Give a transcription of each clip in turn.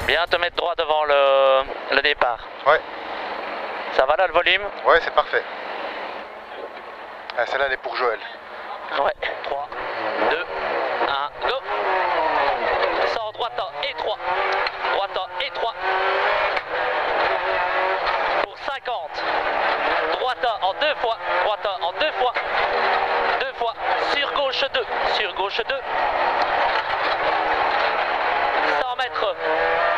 Bien te mettre droit devant le départ. Ouais. Ça va là le volume? Ouais, c'est parfait. Ah, celle-là, elle est pour Joël. Ouais. 3, 2, 1, go. Sors droite et 3. Droite et 3. Pour 50. Droite en 2 fois. Droite en 2 fois. 2 fois. Sur gauche 2. Sur gauche 2. 100 mètres.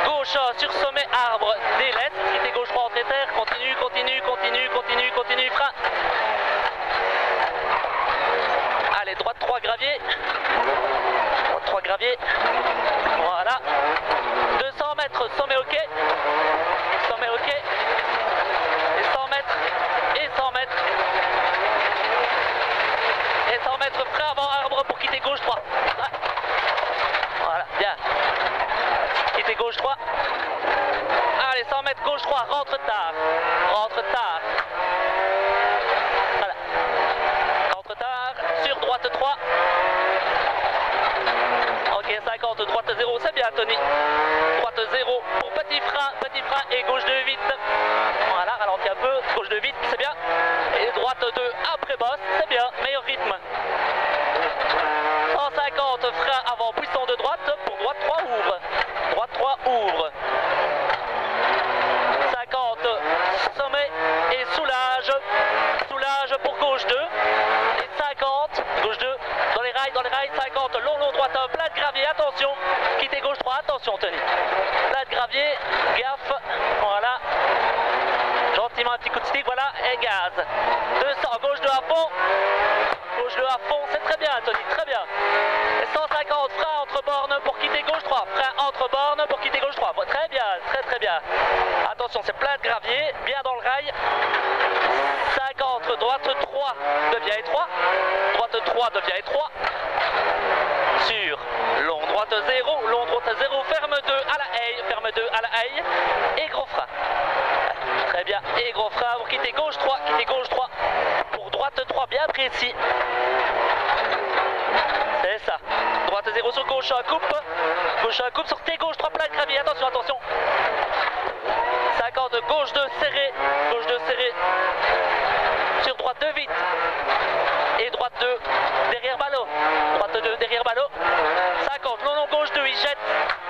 Gauche sur sommet arbre. Délaisse. Si t'es gauche 3 entrée terre. Continue, continue, continue, continue, continue. Frein. Allez, droite 3 gravier. Droite 3 gravier. Voilà. 200 mètres. Sommet ok. Sommet ok. Et 100 mètres. Et 100 mètres. Et 100 mètres. Frein avant arbre pour quitter gauche 3. Voilà, bien. Quitter gauche 3. Allez, 100 mètres gauche 3. Rentre tard. Rentre tard. Voilà. Rentre tard. Sur droite 3. Ok, 50, droite 0. C'est bien, Tony. Droite 0 pour petit frein et gauche 2 vite. Voilà, ralentis un peu. Gauche 2 vite, c'est bien. Et droite 2 après bosse, c'est bien. Meilleur rythme. 150, frein avant buisson de droite. Pour droite 3 ouvre. Droite 3 ouvre. 50, sommet et soulage. Soulage pour gauche 2. Et 50, gauche 2. Dans les rails, 50, long, droite, plat de gravier, attention. Quittez gauche 3, attention, Tony. Plat de gravier, gaffe. Voilà. Gentiment un petit coup de stick, voilà. Et gaz. 200, gauche 2 à fond. Gauche 2 à fond, c'est très bien, Tony, très bien. Et 150, frein entre bornes pour quitter gauche 3. Frein entre bornes pour quitter gauche 3. Très bien, très bien. Attention, c'est plat de gravier, bien dans le rail. 50, droite 3 devient étroit. Droite 3 devient étroit. Sur long droite 0, long droite 0, ferme 2 à la haie, ferme 2 à la haie. Et gros frein. Très bien, et gros frein pour quitter gauche 3, quitter gauche 3. Pour droite 3, bien précis. C'est ça. Droite 0 sur gauche, coupe. Gauche coupe sur T, gauche 3 plat de gravier. Attention, attention. 50, gauche 2 serré. Gauche 2 serré. Sur droite 2 vite. Et droite 2 derrière ballot. Droite 2 derrière ballot. 50, long gauche 2, il jette.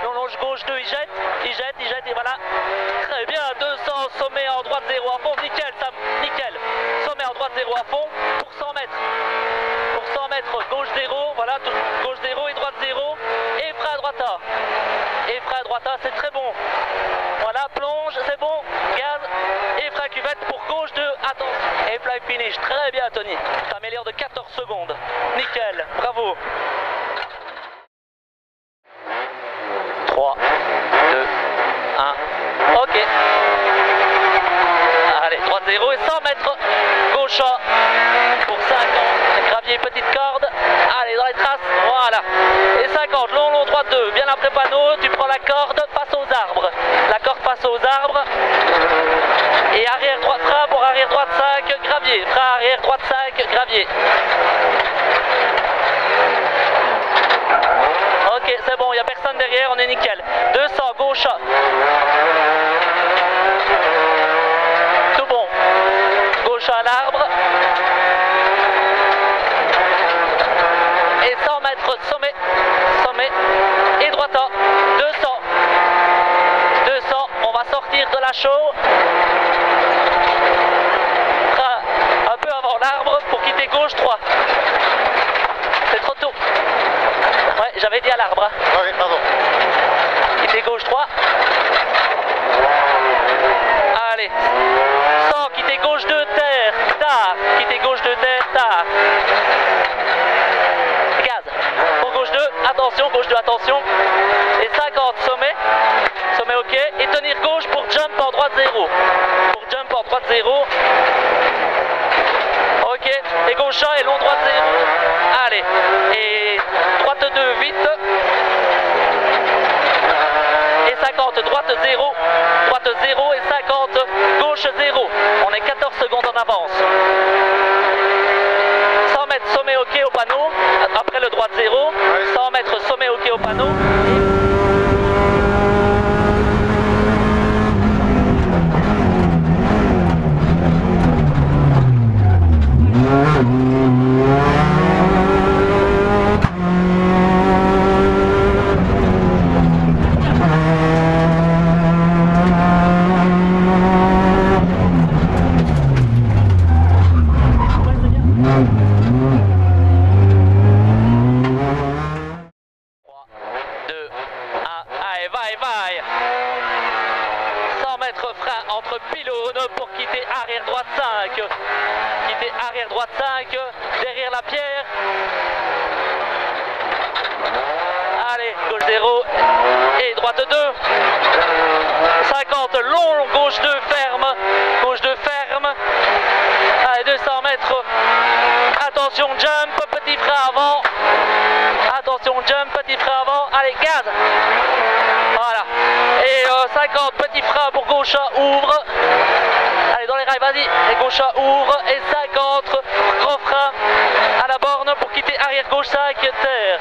Long gauche 2, il jette. Il jette et voilà. Très bien, 200, sommet en droite 0 à fond. Nickel, Sam, nickel. Sommet en droite 0 à fond pour 100 mètres. Pour 100 mètres, gauche 0, voilà, gauche 0 et droite 0. Et frein à droite A. Et frein à droite A, c'est très bon. Voilà, plonge, c'est bon. Gaz. Et frein cuvette pour gauche 2. Attends. Et fly finish. Très bien, Tony. T'améliores de 14 secondes. Nickel. Bravo. 3, 2, 1. Ok. Allez, droite 0 et 100 mètres. Gauche A pour 50. Gravier, petite corde. Allez, dans les traces. Voilà. Et 50. Long, droite 2. Bien après panneau. Tu prends la corde face aux arbres. La corde face aux arbres. Et arrière droite frein pour arrière droite 5. Gravier. Frein arrière droite 5. Gravier. Ok, c'est bon. Il n'y a personne derrière. On est nickel. 200. Gauche A. Tout bon. Gauche à l'arbre. Et 100 mètres sommet. Sommet. Et droite A. 200. 200. On va sortir de la chaux. Un peu avant l'arbre pour quitter gauche 3. C'est trop tôt. Ouais, j'avais dit à l'arbre. Hein. Oui, pardon. Quitter gauche 3. Allez. 100, quitter gauche 2, terre. Tard. Quitter gauche 2, terre. Tard. Gaz. Pour gauche 2, attention, gauche 2, attention. Et 50, sommet. Sommet ok. Et tenir gauche pour jump en droite 0. Pour jump en droite 0. Ok. Et gauche 1 et long droite 0. Allez. Et droite 2, vite. Et 50, droite 0. Droite 0 et 50, gauche 0. On est 14 secondes en avance. 100 mètres, sommet ok au panneau. Après le droite 0. 100 mètres, sommet ok au panneau. rail. 100 mètres frein entre pylônes pour quitter arrière droite 5. Quitter arrière droite 5, derrière la pierre. Allez, gauche 0 et droite 2. 50, long, gauche 2, ferme. Gauche 2, ferme. Allez, 200 mètres. Attention, jump, petit frein avant. Attention, jump, petit frein avant. Allez, gaz. Voilà. Et 50, petit frein pour gauche, ouvre. Allez, dans les rails, vas-y. Et gauche, ouvre. Et 50, gros frein à la borne pour quitter arrière gauche 5, terre.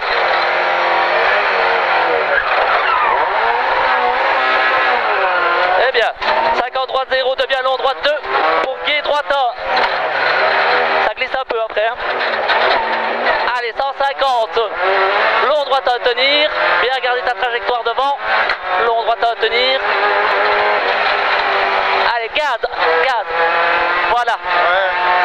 Eh bien, 50, droite 0, devient long, droite 2 pour gué, droite 1. Ça glisse un peu après. Hein. Allez, 150. Long, droite à tenir. Bien garder ta trajectoire devant. Long, droite à tenir. Allez, gaz, gaz. Voilà.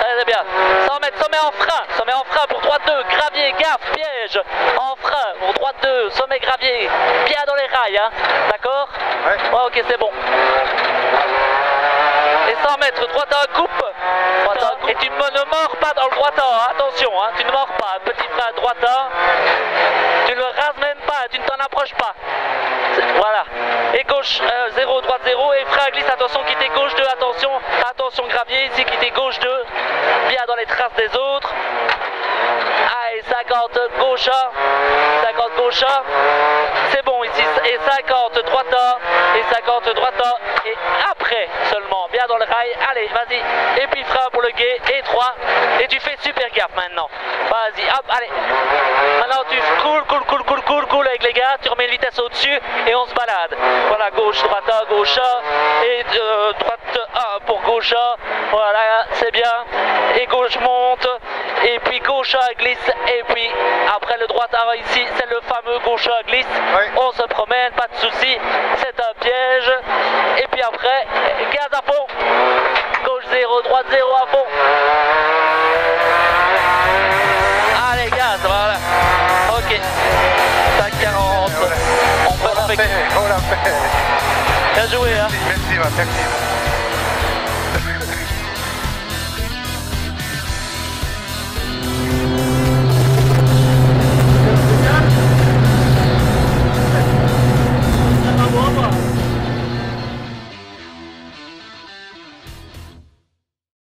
Très bien. 100 mètres, sommet en frein. Sommet en frein pour droite 2. Gravier, gaffe, piège. En frein pour droite 2. Sommet gravier. Bien dans les rails. Hein. D'accord? Ouais. Ok, c'est bon. Et 100 mètres, droite à coupe. Et tu ne mords pas dans le droite A. Attention, hein, tu ne mords pas. Petit frein à droite A. Tu ne le rases même pas. Tu ne t'en approches pas. Voilà. Et gauche 0, droite 0. Et frein glisse. Attention, quitter gauche 2. Attention. Attention, gravier. Ici, quitter gauche 2. Bien dans les traces des autres. Allez, 50 gauche A. 50 gauche A. C'est bon ici. Et 50 droite A. Et 50 droite A. Et après seulement. Bien dans le rail. Allez, vas-y. Et puis frein pour le gué. Et 3. Et tu fais super gaffe maintenant. Vas-y, hop, allez. Maintenant tu cool avec les gars. Tu remets une vitesse au-dessus. Et on se balade. Voilà, gauche, droite A, gauche A. Et droite A pour gauche A. Voilà, c'est bien. Et gauche monte. Et puis gauche A glisse. Et puis après le droite A ici, c'est le fameux gauche A glisse. Oui. On se promène, pas de souci. C'est un piège. Et puis après, gaz à fond. Gauche 0, droite 0 à fond. Allez, gaz, voilà. Ok. 5,40. On l'a fait. Bien joué, hein. Merci, merci.